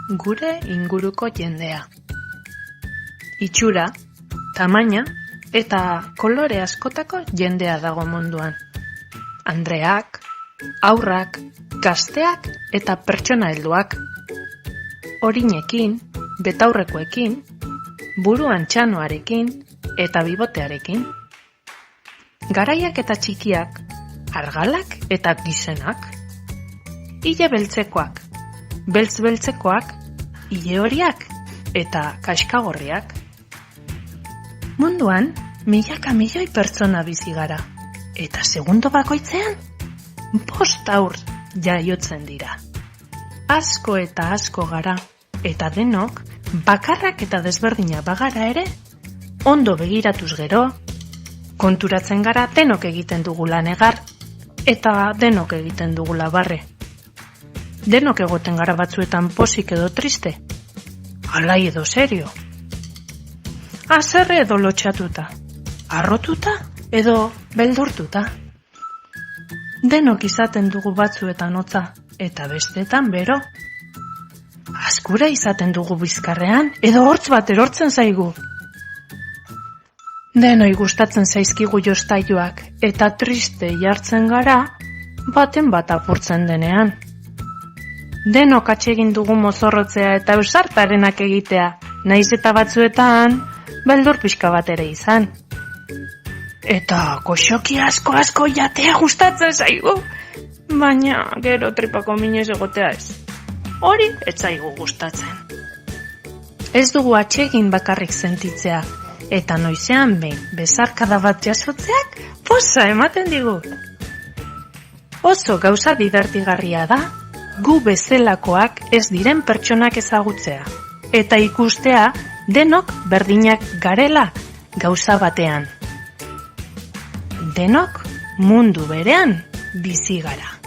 gure inguruko jendea. Itxura, tamaina eta kolore askotako jendea dago munduan. Andreak, haurrak, gazteak eta pertsona helduak. Orinekin, betaurrekoekin, buruan txanoarekin eta bibotearekin. Garaiak eta txikiak, argalak eta gizenak. Ile beltzekoak, beltz-beltzekoak, ile horiak eta kaskagorriak. Munduan, milaka milioi pertsona bizi gara, eta segundo bakoitzean, 5 haur jaiotzen dira. Asko eta asko gara, eta denok, bakarrak eta desberdina bagara ere, ondo begiratuz gero, konturatzen gara denok egiten dugula negar, eta denok egiten dugula barre. Denok egoten gara batzuetan posik edo triste, alai edo serio. Haserre edo lotxatuta, harrotuta edo beldurtuta. Denok izaten dugu batzuetan hotza eta bestetan bero. Azkura izaten dugu bizkarrean edo hortz bat erortzen zaigu. Denoi gustatzen zaizkigu jostailuak eta triste jartzen gara baten bat apurtzen denean. Denok atsegin dugu mozorrotzea eta ausartarenak egitea, naiz eta batzuetan beldur pixka bat ere izan. Eta goxoki asko jatea gustatzen zaigu, baina gero tripako minez egotea ez. Hori ez zaigu gustatzen. Ez dugu atsegin bakarrik sentitzea, eta noizean behin bezarkada bat jasotzeak poza ematen digu. Oso gauza dibertigarria da, gu bezelakoak ez diren pertsonak ezagutzea, eta ikustea denok berdinak garela gauza batean. Denok mundu berean bizi gara.